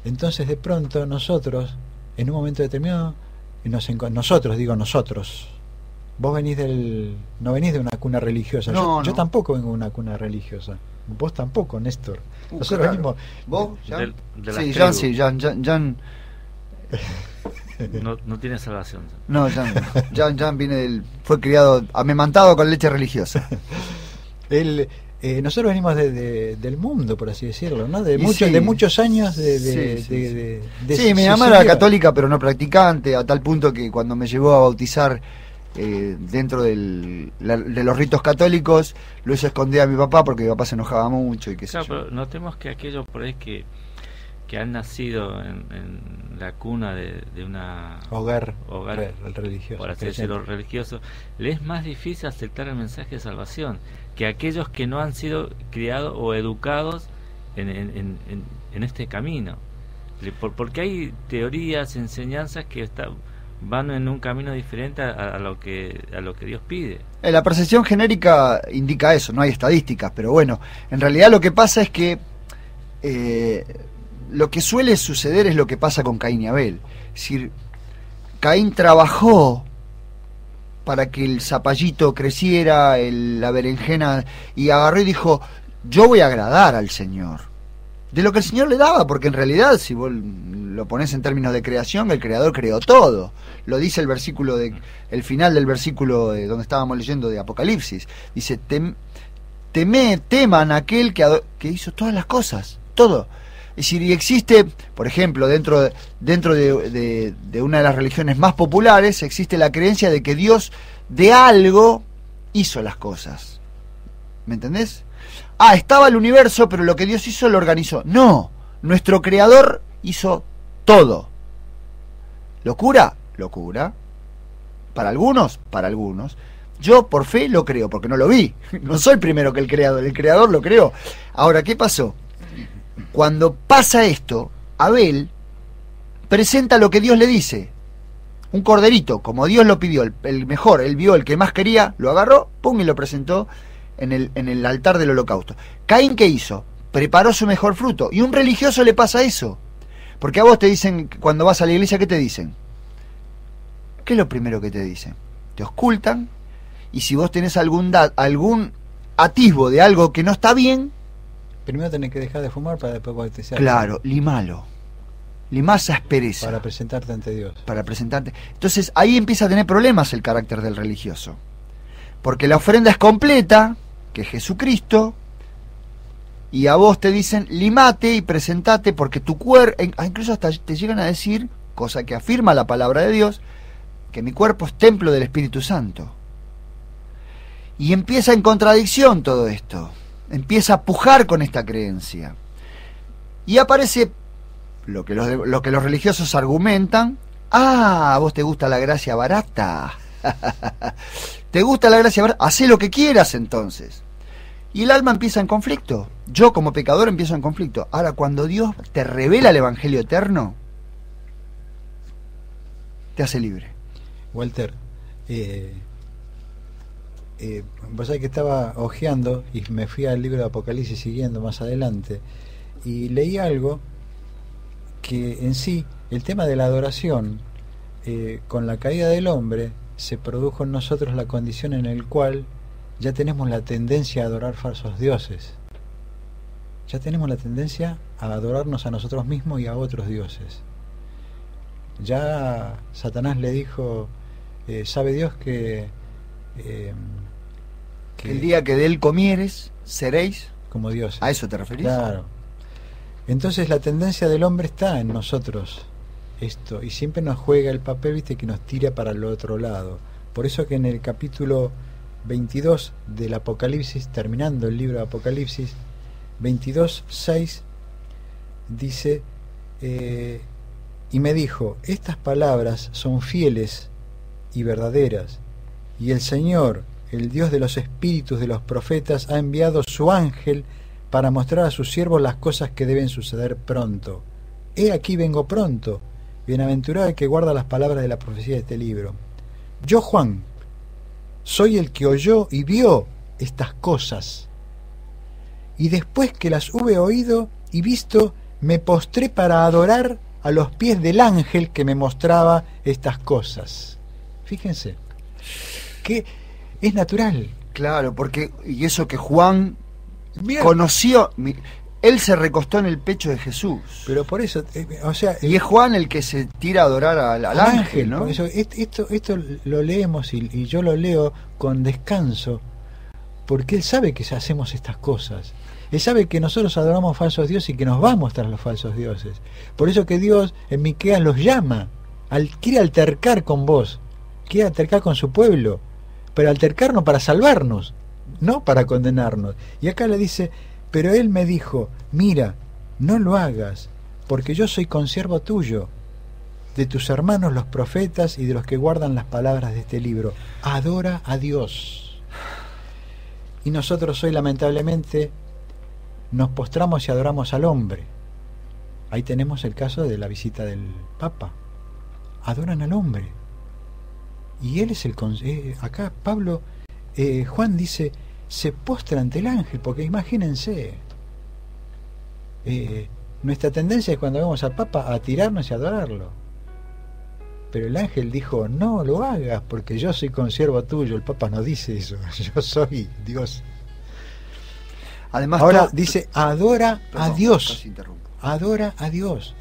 S5: Entonces, de pronto, nosotros, en un momento determinado, nosotros, vos no venís de una cuna religiosa. Yo tampoco vengo de una cuna religiosa. Vos tampoco, Néstor. Nosotros venimos.
S3: ¿Vos?
S4: ¿Jan?
S3: Sí, Jan, sí, Jan.
S4: No tiene salvación.
S3: No, Jan viene fue criado, amamantado con leche religiosa.
S5: Nosotros venimos del mundo, por así decirlo, ¿no? De muchos años
S3: Sí, mi mamá era católica, pero no practicante, a tal punto que cuando me llevó a bautizar dentro de los ritos católicos, lo hice esconder a mi papá porque mi papá se enojaba mucho y qué sé yo.
S4: Pero notemos que aquellos por ahí que han nacido en la cuna de una
S5: hogar religioso,
S4: por así decirlo, religioso, les es más difícil aceptar el mensaje de salvación que aquellos que no han sido criados o educados en este camino, porque hay teorías, enseñanzas que van en un camino diferente a lo que Dios pide.
S3: La percepción genérica indica eso, no hay estadísticas, pero bueno, en realidad lo que pasa es que lo que suele suceder es lo que pasa con Caín y Abel. Es decir, Caín trabajó para que el zapallito creciera, la berenjena, y agarró y dijo: yo voy a agradar al Señor. De lo que el Señor le daba, porque en realidad, si vos lo ponés en términos de creación, el Creador creó todo. Lo dice el versículo el final del versículo donde estábamos leyendo de Apocalipsis. Dice: teman aquel que hizo todas las cosas, todo. Es decir, y existe, por ejemplo, dentro de una de las religiones más populares, existe la creencia de que Dios de algo hizo las cosas. ¿Me entendés? Ah, estaba el universo, pero lo que Dios hizo lo organizó. No, nuestro creador hizo todo. ¿Locura? Locura. Para algunos, para algunos. Yo por fe lo creo, porque no lo vi. No soy primero que el creador lo creó. Ahora, ¿qué pasó? Cuando pasa esto, Abel presenta lo que Dios le dice. Un corderito, como Dios lo pidió, el mejor, él vio el que más quería, lo agarró, pum, y lo presentó en el altar del holocausto. Caín, ¿qué hizo? Preparó su mejor fruto. Y a un religioso le pasa eso. Porque a vos te dicen, cuando vas a la iglesia, ¿qué te dicen? ¿Qué es lo primero que te dicen? Te auscultan, y si vos tenés algún atisbo de algo que no está bien...
S5: Primero tenés que dejar de fumar para después bautizar.
S3: Claro, limalo. Limá esa aspereza.
S5: Para presentarte ante Dios.
S3: Para presentarte. Entonces ahí empieza a tener problemas el carácter del religioso. Porque la ofrenda es completa, que es Jesucristo, y a vos te dicen, limate y presentate, porque tu cuerpo, incluso hasta te llegan a decir, cosa que afirma la palabra de Dios, que mi cuerpo es templo del Espíritu Santo. Y empieza en contradicción todo esto. Empieza a pujar con esta creencia. Y aparece lo que los religiosos argumentan. Ah, a vos te gusta la gracia barata. ¿Te gusta la gracia barata? Hacé lo que quieras entonces. Y el alma empieza en conflicto. Yo como pecador empiezo en conflicto. Ahora, cuando Dios te revela el Evangelio eterno, te hace libre.
S5: Walter, vos sabés que estaba hojeando y me fui al libro de Apocalipsis siguiendo más adelante y leí algo que en sí, el tema de la adoración, con la caída del hombre, se produjo en nosotros la condición en la cual ya tenemos la tendencia a adorar falsos dioses. Ya tenemos la tendencia a adorarnos a nosotros mismos y a otros dioses. Ya Satanás le dijo, sabe Dios que
S3: el día que de él comieres, seréis
S5: como dioses.
S3: ¿A eso te referís?
S5: Claro. Entonces la tendencia del hombre está en nosotros, esto, y siempre nos juega el papel, viste, que nos tira para el otro lado. Por eso que en el capítulo 22 del Apocalipsis, terminando el libro de Apocalipsis, 22:6, dice, y me dijo, estas palabras son fieles y verdaderas, y el Señor, el Dios de los espíritus de los profetas, ha enviado su ángel para mostrar a sus siervos las cosas que deben suceder pronto. He aquí vengo pronto, bienaventurado el que guarda las palabras de la profecía de este libro. Yo, Juan, soy el que oyó y vio estas cosas, y después que las hube oído y visto, me postré para adorar a los pies del ángel que me mostraba estas cosas. Fíjense, que es natural.
S3: Claro, porque, y eso que Juan conoció, él se recostó en el pecho de Jesús.
S5: Pero por eso, o sea...
S3: Y es Juan el que se tira a adorar al ángel, ¿no?
S5: Por eso, esto lo leemos y yo lo leo con descanso, porque él sabe que hacemos estas cosas. Él sabe que nosotros adoramos falsos dioses y que nos vamos tras los falsos dioses. Por eso que Dios en Miqueas los llama, quiere altercar con vos, quiere altercar con su pueblo, pero altercarnos para salvarnos, no para condenarnos. Y acá le dice, pero él me dijo, mira, no lo hagas, porque yo soy consiervo tuyo, de tus hermanos los profetas y de los que guardan las palabras de este libro. Adora a Dios. Y nosotros hoy lamentablemente nos postramos y adoramos al hombre. Ahí tenemos el caso de la visita del Papa. Adoran al hombre. Y él es acá Pablo, Juan dice, se postra ante el ángel, porque imagínense, nuestra tendencia es cuando vemos al Papa a tirarnos y adorarlo. Pero el ángel dijo, no lo hagas, porque yo soy consiervo tuyo. El Papa no dice eso, yo soy Dios.
S3: Además,
S5: ahora dice, adora a Dios. Adora a Dios.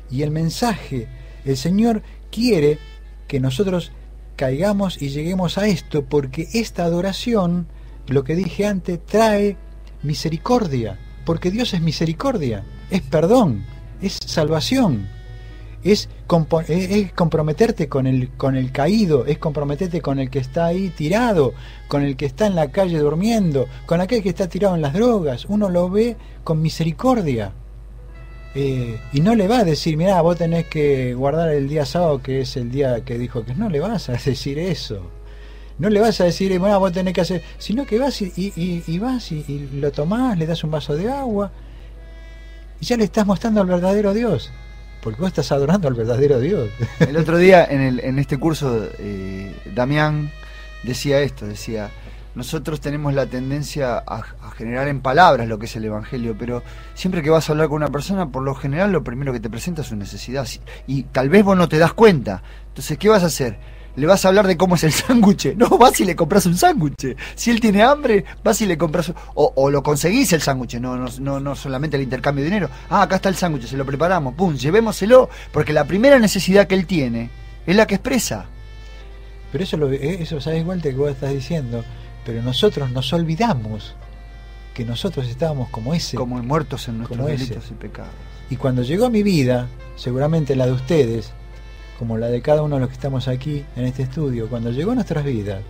S5: Y el mensaje, el Señor quiere que nosotros caigamos y lleguemos a esto, porque esta adoración, lo que dije antes, trae misericordia, porque Dios es misericordia, es perdón, es salvación, es comprometerte con el caído, es comprometerte con el que está ahí tirado, con el que está en la calle durmiendo, con aquel que está tirado en las drogas. Uno lo ve con misericordia. Y no le va a decir, mirá, vos tenés que guardar el día sábado, que es el día que dijo que no le vas a decir eso. No le vas a decir, bueno, vos tenés que hacer, sino que vas y vas y lo tomás, le das un vaso de agua y ya le estás mostrando al verdadero Dios, porque vos estás adorando al verdadero Dios.
S3: El otro día en este curso Damián decía esto, decía, nosotros tenemos la tendencia a generar en palabras lo que es el Evangelio, pero siempre que vas a hablar con una persona, por lo general lo primero que te presenta es su necesidad, y tal vez vos no te das cuenta. Entonces, ¿qué vas a hacer? ¿Le vas a hablar de cómo es el sándwich? No, vas y le compras un sándwich. Si él tiene hambre, vas y le compras o lo conseguís el sándwich, no solamente el intercambio de dinero. Ah, acá está el sándwich, se lo preparamos, pum, llevémoselo, porque la primera necesidad que él tiene es la que expresa.
S5: Pero eso sabes, Walter, que vos estás diciendo, pero nosotros nos olvidamos que nosotros estábamos como ese,
S3: como muertos en nuestros delitos y pecados.
S5: Y cuando llegó a mi vida, seguramente la de ustedes, como la de cada uno de los que estamos aquí en este estudio, cuando llegó a nuestras vidas,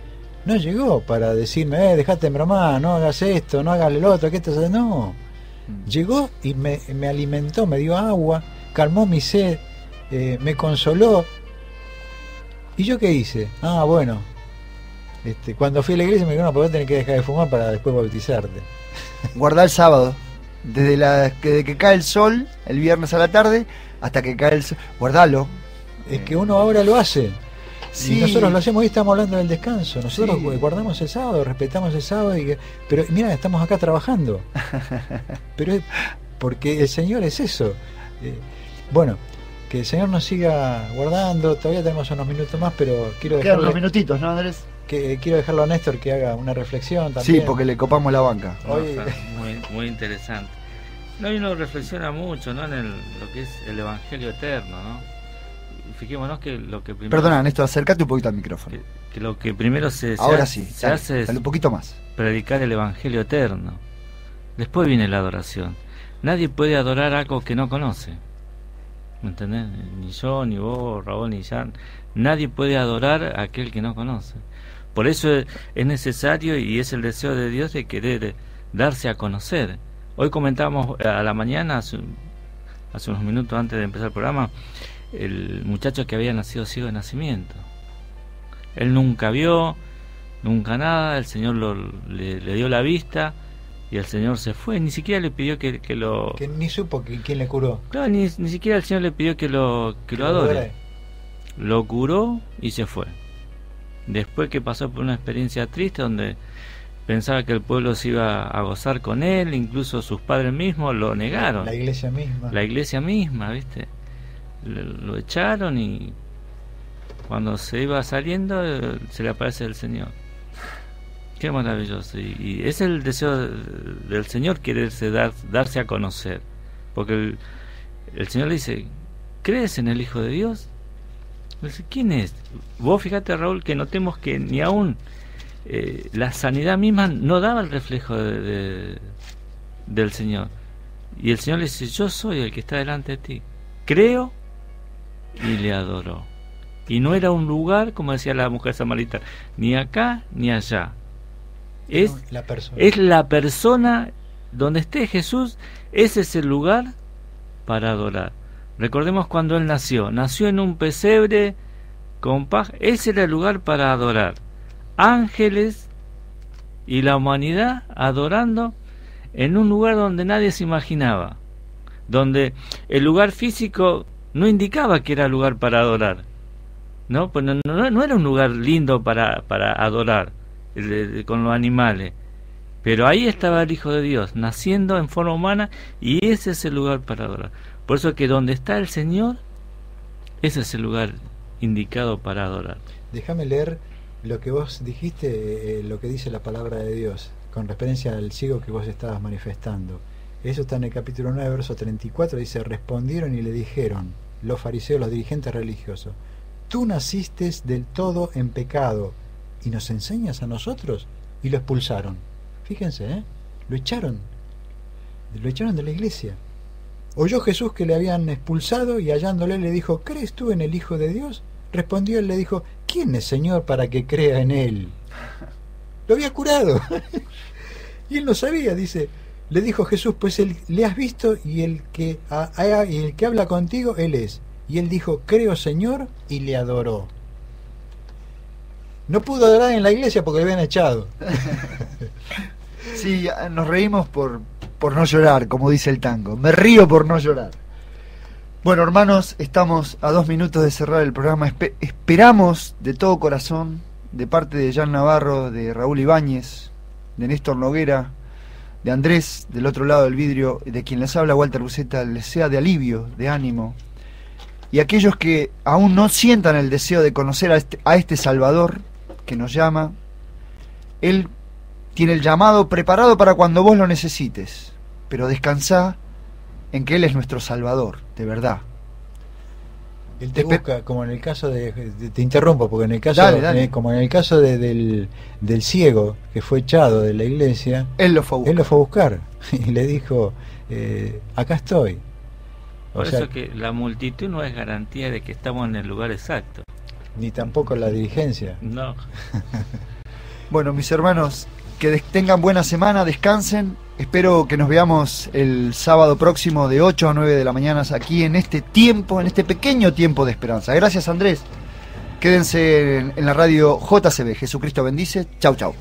S5: no llegó para decirme, dejate en broma, no hagas esto, no hagas el otro, ¿qué estás haciendo? No. Llegó y me alimentó, me dio agua, calmó mi sed, me consoló. ¿Y yo qué hice? Bueno, cuando fui a la iglesia me dijeron, no, porque tenés que dejar de fumar para después bautizarte.
S3: Guardá el sábado, desde que cae el sol, el viernes a la tarde, hasta que cae el sol, guardalo.
S5: Es que uno ahora lo hace.
S3: Sí.
S5: Y nosotros lo hacemos, hoy estamos hablando del descanso. Nosotros guardamos el sábado, respetamos el sábado, pero mira, estamos acá trabajando. Pero es porque el Señor es eso. Bueno, que el Señor nos siga guardando. Todavía tenemos unos minutos más, pero quiero
S3: dejarlo. Quedan unos minutitos, ¿no, Andrés?
S5: Que quiero dejarlo a Néstor que haga una reflexión también.
S3: Sí, porque le copamos la banca.
S4: Hoy... muy interesante. No, y uno reflexiona mucho, ¿no? En lo que es el Evangelio eterno, ¿no? Fijémonos que lo que primero...
S3: Perdona, Néstor, acércate un poquito al micrófono.
S4: Que lo que primero se hace es
S3: un poquito más.
S4: Predicar el Evangelio eterno. Después viene la adoración. Nadie puede adorar algo que no conoce. ¿Me entendés? Ni yo, ni vos, Raúl, ni Jan. Nadie puede adorar a aquel que no conoce. Por eso es necesario y es el deseo de Dios de querer darse a conocer. Hoy comentábamos a la mañana, hace unos minutos antes de empezar el programa, el muchacho que había nacido ciego de nacimiento. Él nunca vio, nunca nada, el Señor le dio la vista y el Señor se fue, ni siquiera le pidió que
S5: ni supo quién le curó.
S4: Claro, ni siquiera el Señor le pidió que lo adore. Lo curó y se fue. Después que pasó por una experiencia triste donde pensaba que el pueblo se iba a gozar con él, incluso sus padres mismos lo negaron.
S5: La iglesia misma,
S4: ¿viste? Lo echaron y cuando se iba saliendo se le aparece el Señor. Qué maravilloso. Y es el deseo del Señor, quererse darse a conocer, porque el Señor le dice, ¿crees en el Hijo de Dios? Le dice, ¿quién es? Vos fíjate, Raúl, que notemos que ni aún la sanidad misma no daba el reflejo del Señor, y el Señor le dice, yo soy el que está delante de ti, creo, y le adoró. Y no era un lugar, como decía la mujer samaritana, ni acá ni allá. Es la persona donde esté Jesús, ese es el lugar para adorar. Recordemos cuando él nació en un pesebre con paja, ese era el lugar para adorar. Ángeles y la humanidad adorando en un lugar donde nadie se imaginaba, donde el lugar físico no indicaba que era lugar para adorar, ¿no? Pues no era un lugar lindo para adorar con los animales, pero ahí estaba el Hijo de Dios naciendo en forma humana, y ese es el lugar para adorar. Por eso que donde está el Señor, ese es el lugar indicado para adorar.
S5: Déjame leer lo que vos dijiste, lo que dice la palabra de Dios con referencia al ciego que vos estabas manifestando. Eso está en el capítulo 9, verso 34, dice, respondieron y le dijeron los fariseos, los dirigentes religiosos, tú naciste del todo en pecado y nos enseñas a nosotros. Y lo expulsaron. Fíjense, lo echaron. Lo echaron de la iglesia. Oyó Jesús que le habían expulsado y hallándole le dijo: ¿crees tú en el Hijo de Dios? Respondió él, le dijo: ¿quién es, Señor, para que crea en él? Lo había curado. Y él no sabía, dice. Le dijo Jesús: pues él, le has visto y el que habla contigo, él es. Y él dijo: creo, Señor, y le adoró. No pudo adorar en la iglesia porque le habían echado.
S3: Sí, nos reímos por no llorar, como dice el tango. Me río por no llorar. Bueno, hermanos, estamos a 2 minutos de cerrar el programa. Esperamos de todo corazón, de parte de Jan Navarro, de Raúl Ibáñez, de Néstor Noguera, de Andrés, del otro lado del vidrio, de quien les habla, Walter Buceta, les sea de alivio, de ánimo. Y aquellos que aún no sientan el deseo de conocer a este Salvador que nos llama, Él tiene el llamado preparado para cuando vos lo necesites, pero descansá en que Él es nuestro Salvador, de verdad.
S5: Él te busca, como en el caso te interrumpo, porque en el caso,
S3: dale.
S5: como en el caso del ciego que fue echado de la iglesia,
S3: Él lo fue a
S5: buscar y le dijo: acá estoy.
S4: Por eso que la multitud no es garantía de que estamos en el lugar exacto.
S5: Ni tampoco la dirigencia.
S4: No.
S3: Bueno, mis hermanos, que tengan buena semana, descansen. Espero que nos veamos el sábado próximo de 8 a 9 de la mañana aquí en este tiempo, en este pequeño tiempo de esperanza. Gracias, Andrés. Quédense en la radio JCB. Jesucristo bendice. Chau, chau.